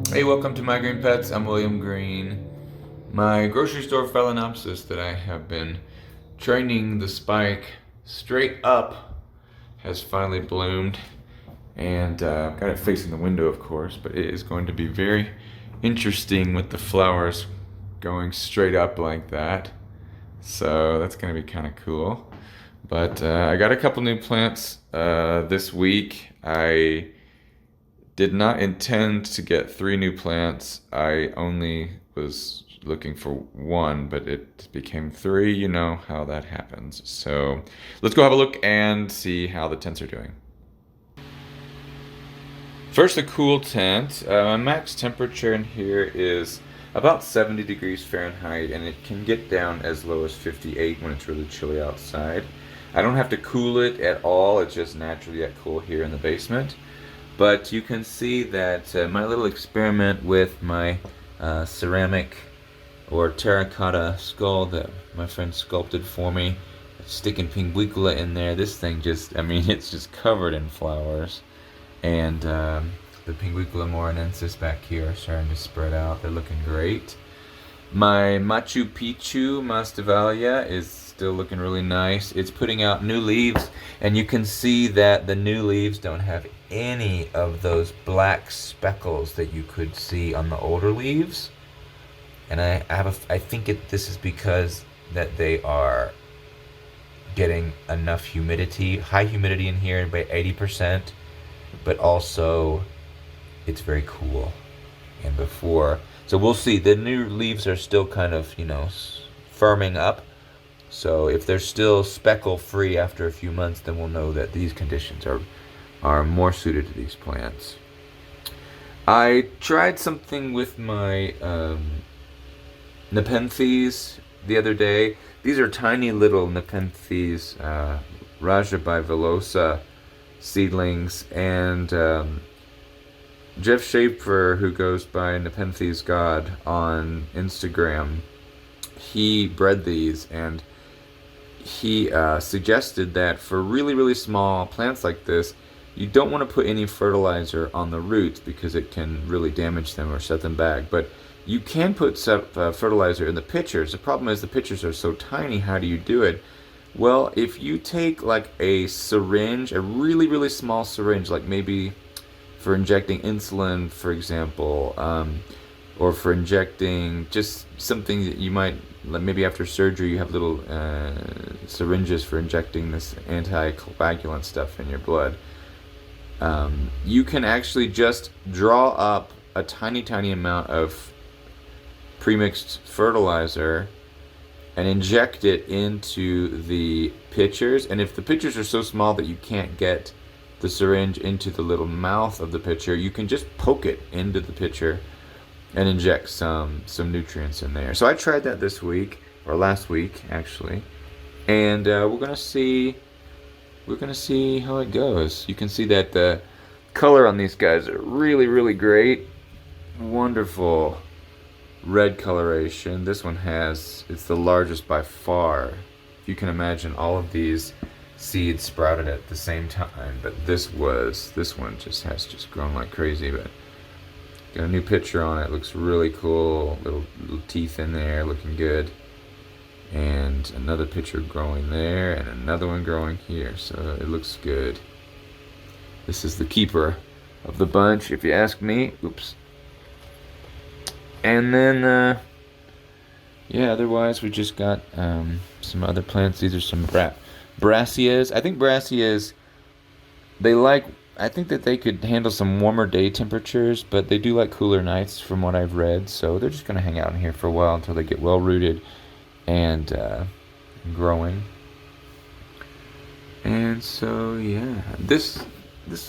Hey, welcome to My Green Pets. I'm William Green. My grocery store Phalaenopsis that I have been training the spike straight up has finally bloomed, and I've got it facing the window, of course, but it is going to be very interesting with the flowers going straight up like that. So that's going to be kind of cool. But I got a couple new plants this week. I did not intend to get three new plants. I only was looking for one, but it became three. You know how that happens. So let's go have a look and see how the tents are doing. First, a cool tent. My max temperature in here is about 70 degrees Fahrenheit, and it can get down as low as 58 when it's really chilly outside. I don't have to cool it at all. It's just naturally that cool here in the basement. But you can see that my little experiment with my ceramic or terracotta skull that my friend sculpted for me, sticking pinguicula in there, this thing just, I mean, it's just covered in flowers. And the Pinguicula morinensis back here are starting to spread out. They're looking great. My Machu Picchu Masdevallia is still looking really nice. It's putting out new leaves, and you can see that the new leaves don't have any of those black speckles that you could see on the older leaves. And I think this is because that they are getting enough humidity, high humidity in here, by 80%, but also it's very cool. And before, so we'll see. The new leaves are still kind of, firming up. So if they're still speckle free after a few months, then we'll know that these conditions are more suited to these plants. I tried something with my Nepenthes the other day. These are tiny little Nepenthes Raja bivillosa seedlings, and Jeff Schaefer, who goes by Nepenthes God on Instagram, he bred these, and he suggested that for really, really small plants like this, you don't want to put any fertilizer on the roots because it can really damage them or set them back. But you can put fertilizer in the pitchers. The problem is the pitchers are so tiny. How do you do it? Well, if you take like a syringe, a really, really small syringe, like maybe for injecting insulin, for example, or for injecting just something that you might, like maybe after surgery, you have little syringes for injecting this anticoagulant stuff in your blood. You can actually just draw up a tiny, tiny amount of premixed fertilizer and inject it into the pitchers. And if the pitchers are so small that you can't get the syringe into the little mouth of the pitcher, you can just poke it into the pitcher and inject some nutrients in there. So I tried that this week, or last week actually, and we're gonna see how it goes. You can see that the color on these guys are really, really great. Wonderful red coloration. This one it's the largest by far. If you can imagine, all of these seeds sprouted at the same time, but this one has grown like crazy. But got a new picture on it. Looks really cool. Little teeth in there, looking good. And another picture growing there, and another one growing here. So it looks good. This is the keeper of the bunch, if you ask me. Oops. And then, otherwise we just got some other plants. These are some brassias. I think brassias, I think that they could handle some warmer day temperatures, but they do like cooler nights from what I've read. So they're just going to hang out in here for a while until they get well rooted and growing. And so, yeah, this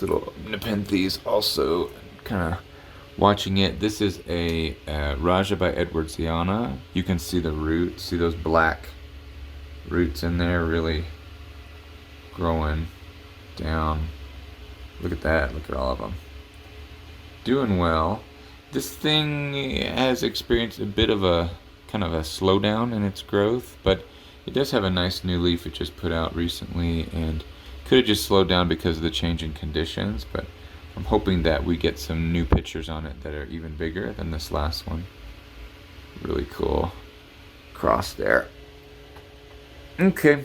little Nepenthes also kind of watching it. This is a Raja by Edwardsiana. You can see the roots. See those black roots in there really growing down. Look at that. Look at all of them. Doing well. This thing has experienced a bit of a kind of a slowdown in its growth, but it does have a nice new leaf it just put out recently, and could have just slowed down because of the change in conditions, but I'm hoping that we get some new pictures on it that are even bigger than this last one. Really cool cross there. Okay,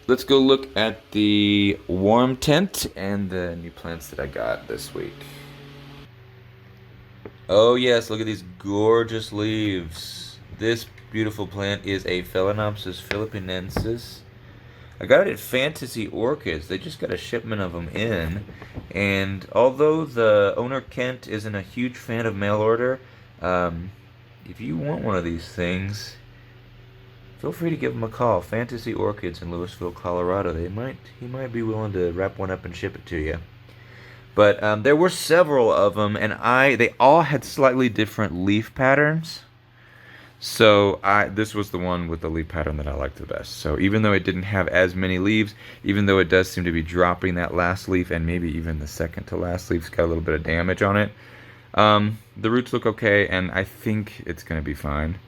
let's go look at the warm tent and the new plants that I got this week. Oh yes, look at these gorgeous leaves. This beautiful plant is a Phalaenopsis philippinensis. I got it at Fantasy Orchids. They just got a shipment of them in. And although the owner, Kent, isn't a huge fan of mail order, if you want one of these things, feel free to give him a call. Fantasy Orchids in Louisville, Colorado. He might be willing to wrap one up and ship it to you. But there were several of them, and they all had slightly different leaf patterns. So this was the one with the leaf pattern that I liked the best. So even though it didn't have as many leaves, even though it does seem to be dropping that last leaf, and maybe even the second to last leaf's got a little bit of damage on it, the roots look okay, and I think it's going to be fine.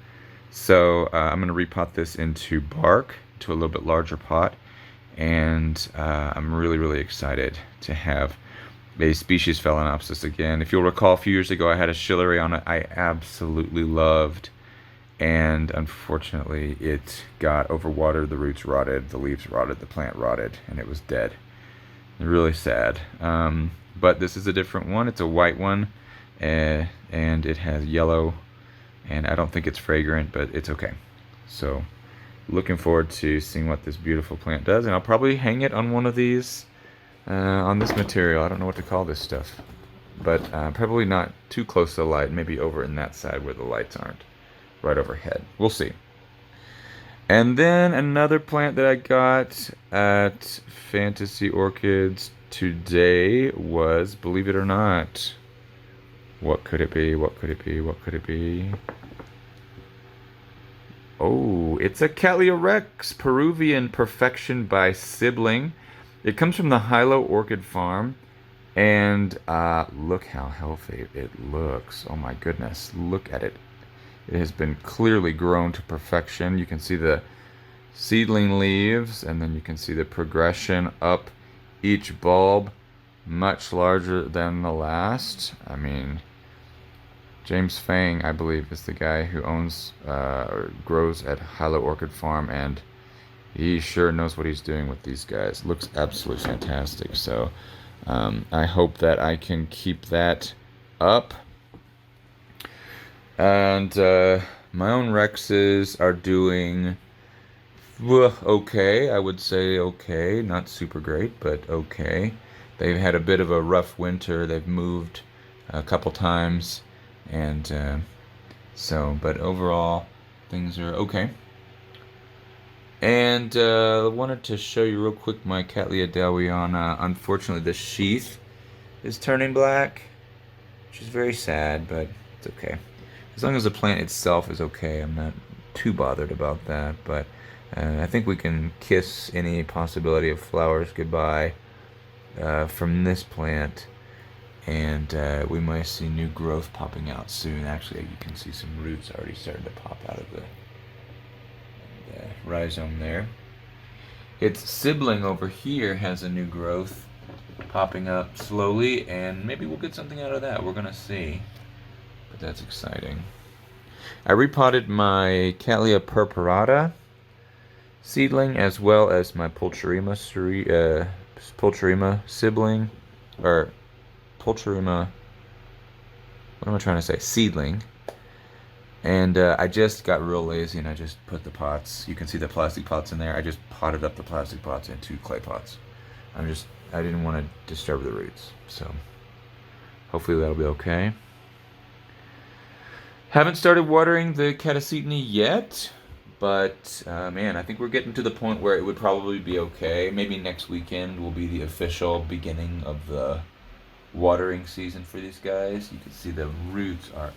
So I'm going to repot this into bark, to a little bit larger pot, and I'm really, really excited to have a species Phalaenopsis again. If you'll recall, a few years ago I had a Schillery on it I absolutely loved, and unfortunately it got overwatered, the roots rotted, the leaves rotted, the plant rotted, and it was dead. Really sad. But this is a different one. It's a white one, and it has yellow, and I don't think it's fragrant, but it's okay. So looking forward to seeing what this beautiful plant does, and I'll probably hang it on one of these on this material. I don't know what to call this stuff, but probably not too close to the light, maybe over in that side where the lights aren't right overhead. We'll see. And then another plant that I got at Fantasy Orchids today was, believe it or not, what could it be? What could it be? What could it be? Oh, it's a Cattleya Rex Peruvian Perfection by Sibling. It comes from the Hilo Orchid Farm, and look how healthy it looks. Oh my goodness, look at it. It has been clearly grown to perfection. You can see the seedling leaves, and then you can see the progression up each bulb, much larger than the last. I mean, James Fang, I believe, is the guy who owns or grows at Hilo Orchid Farm, and he sure knows what he's doing with these guys. Looks absolutely fantastic. So I hope that I can keep that up. And my own Rexes are doing okay. I would say okay. Not super great, but okay. They've had a bit of a rough winter. They've moved a couple times. And but overall, things are okay. And I wanted to show you real quick my Cattleya dowiana. Unfortunately, the sheath is turning black, which is very sad, but it's okay. As long as the plant itself is okay, I'm not too bothered about that. But I think we can kiss any possibility of flowers goodbye from this plant. And we might see new growth popping out soon. Actually, you can see some roots already starting to pop out of the rhizome there. Its sibling over here has a new growth popping up slowly, and maybe we'll get something out of that. We're gonna see, but that's exciting. I repotted my Cattleya purpurata seedling as well as my Pulcherrima sibling, or Pulcherrima, what am I trying to say, seedling. And I just got real lazy and I just put the pots, you can see the plastic pots in there, I just potted up the plastic pots into clay pots. I didn't want to disturb the roots, so hopefully that'll be okay. Haven't started watering the Catasetum yet, but man, I think we're getting to the point where it would probably be okay. Maybe next weekend will be the official beginning of the watering season for these guys. You can see the roots are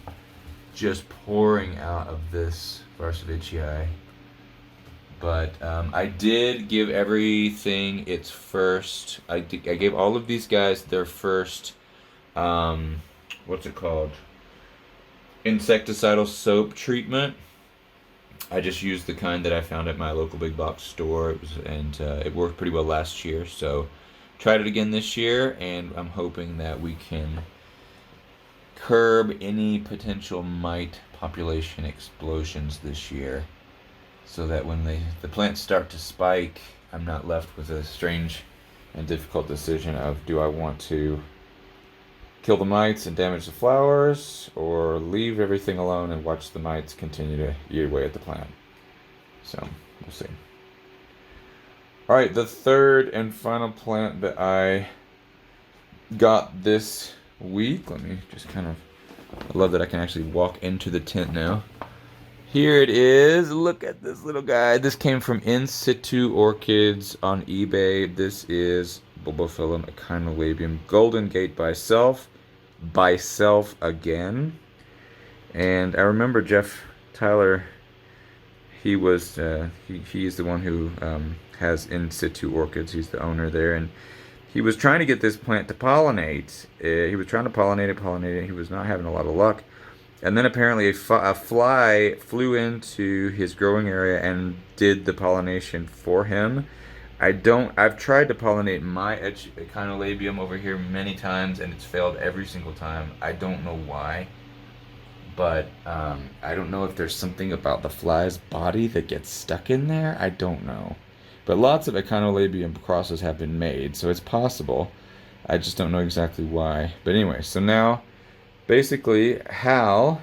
just pouring out of this Varsovicii. But I did give everything its first, I gave all of these guys their first, what's it called? Insecticidal soap treatment. I just used the kind that I found at my local big box store. It worked pretty well last year, so tried it again this year, and I'm hoping that we can curb any potential mite population explosions this year, so that when the plants start to spike, I'm not left with a strange and difficult decision of, do I want to kill the mites and damage the flowers, or leave everything alone and watch the mites continue to eat away at the plant. So we'll see. All right, the third and final plant that I got this week. Let me just kind of, I love that I can actually walk into the tent now. Here it is. Look at this little guy. This came from In Situ Orchids on eBay. This is Bulbophyllum echinolabium Golden Gate by Self again. And I remember Jeff Tyler. He was he's the one who has In Situ Orchids. He's the owner there, and he was trying to get this plant to pollinate. He was trying to pollinate it. He was not having a lot of luck. And then apparently a fly flew into his growing area and did the pollination for him. I've tried to pollinate my echinolabium over here many times, and it's failed every single time. I don't know why. But I don't know if there's something about the fly's body that gets stuck in there. I don't know. But lots of echinolabium crosses have been made, so it's possible. I just don't know exactly why. But anyway, so now, basically, Hal,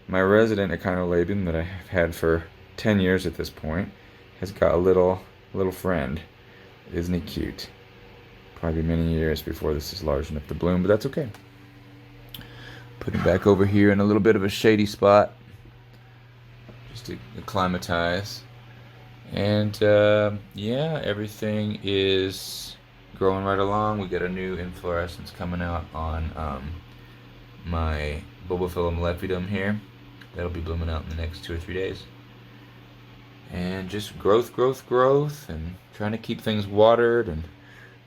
my resident echinolabium that I've had for 10 years at this point, has got a little friend. Isn't he cute? Probably many years before this is large enough to bloom, but that's okay. Put him back over here in a little bit of a shady spot, just to acclimatize. And yeah, everything is growing right along. We got a new inflorescence coming out on my Bulbophyllum lepidum here. That'll be blooming out in the next 2 or 3 days. And just growth, and trying to keep things watered. And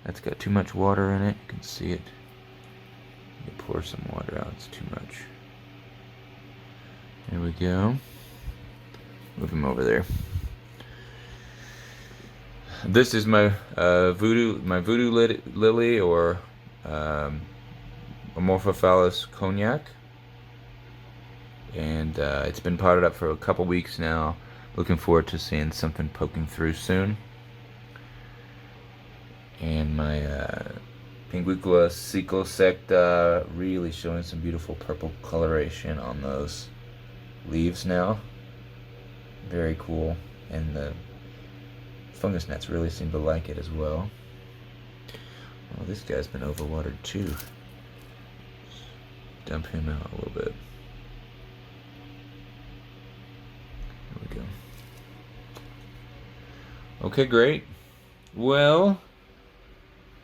that's got too much water in it. You can see it. You pour some water out, it's too much. There we go. Move him over there. This is my voodoo lily, or Amorphophallus cognac, and it's been potted up for a couple weeks now. Looking forward to seeing something poking through soon. And my Pinguicula cicosecta, really showing some beautiful purple coloration on those leaves now. Very cool. And the fungus gnats really seem to like it as well. Well, this guy's been overwatered too. Dump him out a little bit. There we go. Okay, great. Well,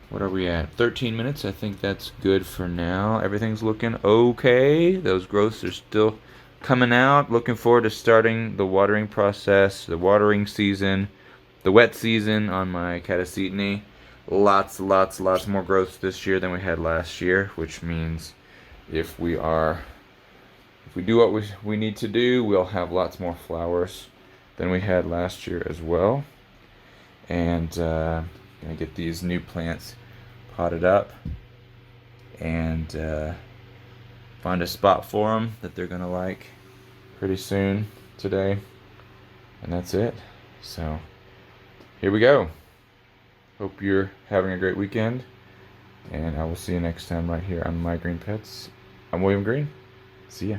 what are we at? 13 minutes. I think that's good for now. Everything's looking okay. Those growths are still coming out. Looking forward to starting the watering process, the watering season, the wet season on my Catasetinae. Lots more growths this year than we had last year, which means if we do what we need to do, we'll have lots more flowers than we had last year as well. And gonna get these new plants potted up and find a spot for them that they're gonna like pretty soon today. And that's it. So here we go. Hope you're having a great weekend, and I will see you next time right here on My Green Pets. I'm William Green. See ya.